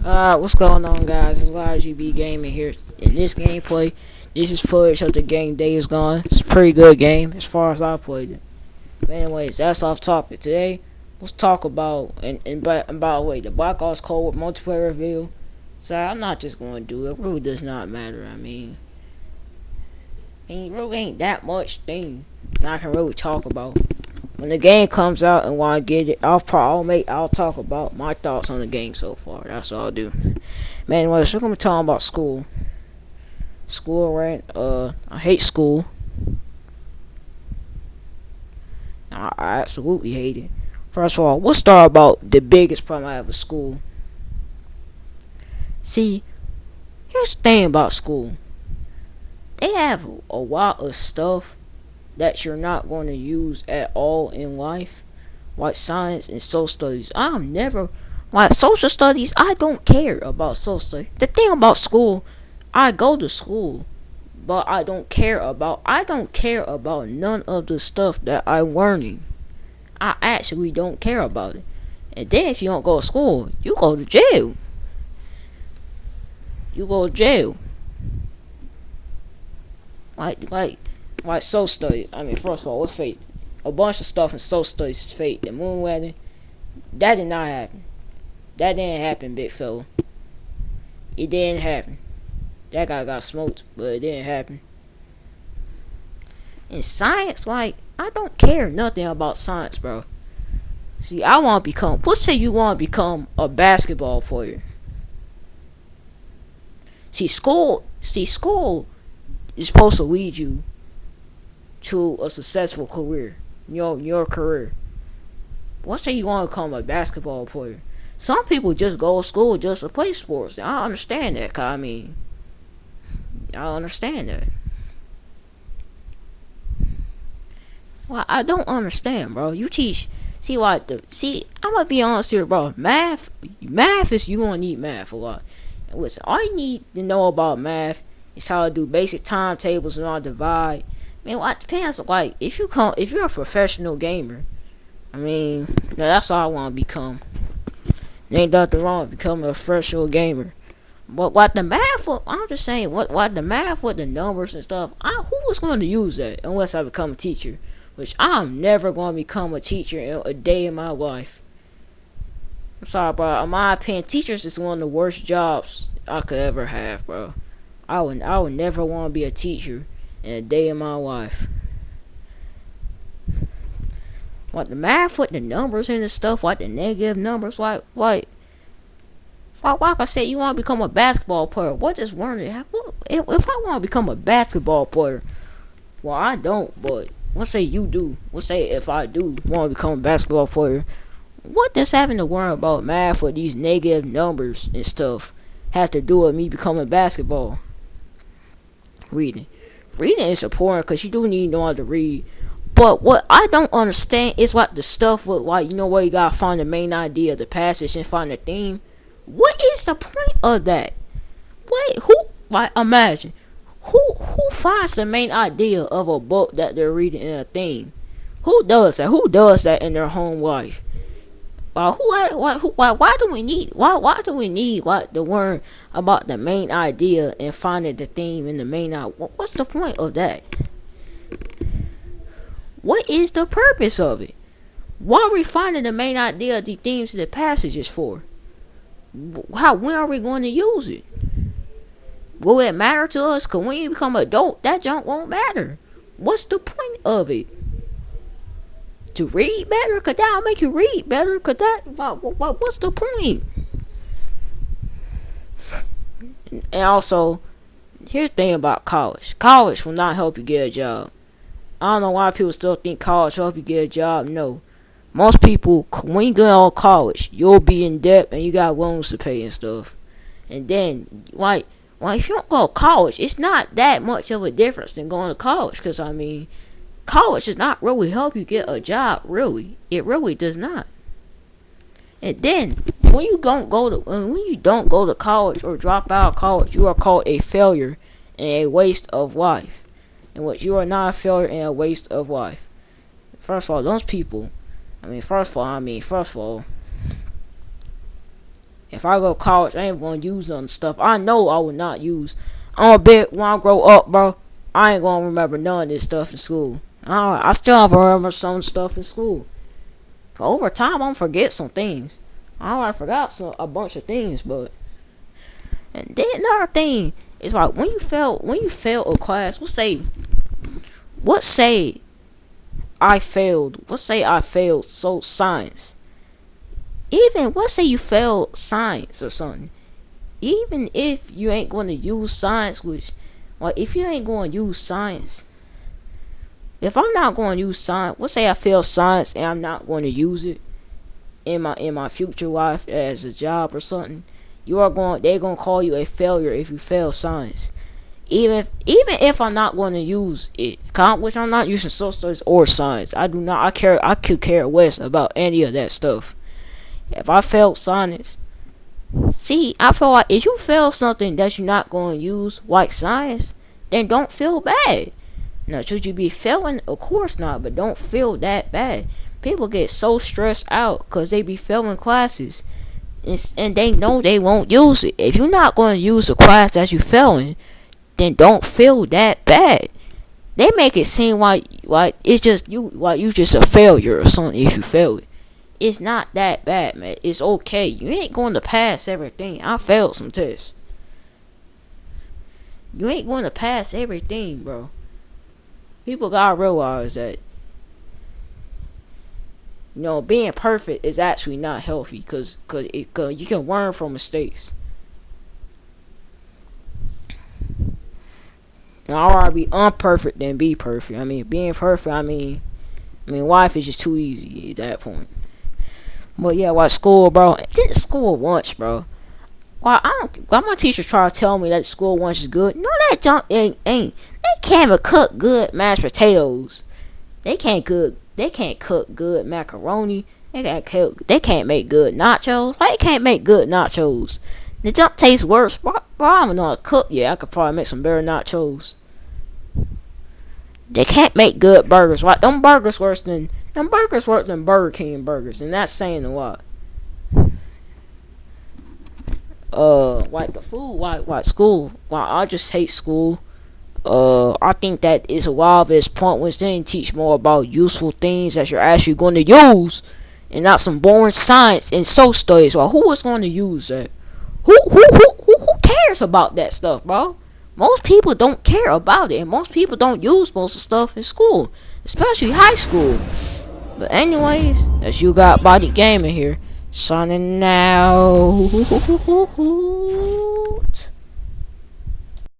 What's going on, guys? It's YGB Gaming here. In this gameplay, this is footage of the game Days Gone. It's a pretty good game as far as I played it. But anyways, that's off topic. Today, let's talk about, and by the way, the Black Ops Cold War multiplayer review. So I'm not just going to do it. It really does not matter. It really ain't that much thing I can really talk about. When the game comes out and when I get it, I'll talk about my thoughts on the game so far. That's all I'll do. Man, anyways, we're gonna be talking about school. School rant. I hate school. I absolutely hate it. First of all, we'll start about the biggest problem I have with school. See, here's the thing about school. They have a lot of stuff that you're not going to use at all in life, like science and social studies. Like social studies, I don't care about social studies. The thing about school, I go to school, but I don't care about none of the stuff that I'm learning. I actually don't care about it. And then if you don't go to school, you go to jail. You go to jail. Like social studies. First of all, let's face it. A bunch of stuff in social studies is fake. The moon landing, that did not happen. That didn't happen, big fella. It didn't happen. That guy got smoked, but it didn't happen. In science, I don't care nothing about science, bro. See, let's say you want to become a basketball player. See, school is supposed to lead you to a successful career, your career. Let's say you want to become a basketball player. Some people just go to school just to play sports. I understand that, I understand that. Well, I don't understand, bro. You teach. I'm gonna be honest here, bro. Math is, you gonna need math a lot. And listen, all you need to know about math is how to do basic timetables and how to divide. It depends. If you're a professional gamer, that's all I want to become. There ain't nothing wrong with becoming a professional gamer. But I'm just saying, what the math with the numbers and stuff, who was going to use that unless I become a teacher? Which I'm never going to become a teacher in a day in my life. I'm sorry, bro. In my opinion, teachers is one of the worst jobs I could ever have, bro. I would never want to be a teacher in a day in my life. Like the math with the numbers and the stuff, like the negative numbers, like I said, you want to become a basketball player. What is learning? If I want to become a basketball player, well, I don't, but let's say you do. Let's say if I do want to become a basketball player, what does having to worry about math with these negative numbers and stuff have to do with me becoming basketball? Reading is important because you do need to know how to read. But what I don't understand is the stuff with where you gotta find the main idea of the passage and find the theme. What is the point of that? Imagine who finds the main idea of a book that they're reading in a theme? Who does that? Who does that in their home life? Why do we need to learn about the main idea and finding the theme in the main idea? What's the point of that? What is the purpose of it? Why are we finding the main idea of the themes of the passages for? When are we going to use it? Will it matter to us? Cause when you become an adult, that junk won't matter. What's the point of it? To read better? Cause that'll make you read better. Cause what's the point? And also, here's the thing about college. College will not help you get a job. I don't know why people still think college will help you get a job. No. Most people, when you go out of college, you'll be in debt and you got loans to pay and stuff. And then, if you don't go to college, it's not that much of a difference than going to college. Because, college does not really help you get a job, really. It really does not. And then, when you don't go to college or drop out of college, you are called a failure and a waste of life. In which you are not a failure and a waste of life. First of all, those people, first of all, If I go to college, I ain't gonna use none of the stuff I know I will not use. I'm a bit when I grow up, bro. I ain't gonna remember none of this stuff in school. I still have to remember some stuff in school. Over time, I'm gonna forget some things. I forgot a bunch of things, but and then another thing is like when you fail a class, what say I failed. What say I failed so science. Even let's say you failed science or something. Even if you ain't going to use science, which like if you ain't going to use science, if I'm not going to use science, let's say I fail science and I'm not going to use it in my future life as a job or something, they're going to call you a failure if you fail science. Even if I'm not going to use it, which I'm not using social studies or science, I could care less about any of that stuff. If I failed science, see, I feel like if you fail something that you're not going to use, like science, then don't feel bad. Now, should you be failing? Of course not, but don't feel that bad. People get so stressed out because they be failing classes, and they know they won't use it. If you're not going to use the class that you're failing, then don't feel that bad. They make it seem like it's just you just a failure or something if you fail it. It's not that bad, man. It's okay. You ain't going to pass everything. I failed some tests. You ain't going to pass everything, bro. People gotta realize that, being perfect is actually not healthy, cause you can learn from mistakes. Now, I'd rather be unperfect than be perfect. I mean, being perfect, I mean, life is just too easy at that point. But yeah, like school, bro. I did school once, bro. Why my teacher try to tell me that school lunch is good? No, that junk ain't. They can't even cook good mashed potatoes. They can't cook good macaroni. They can't make good nachos. They can't make good nachos. The junk tastes worse. Bro, I don't know how to cook yet. I could probably make some better nachos. They can't make good burgers. Right? Them burgers worse than Burger King burgers, and that's saying a lot. Like the food, like school. I just hate school. I think that is a lot of its point was they teach more about useful things that you're actually going to use, and not some boring science and social studies. Well, who is going to use that? Who cares about that stuff, bro? Most people don't care about it, and most people don't use most of the stuff in school, especially high school. But anyways, that's You Got Body Gaming here, signing out.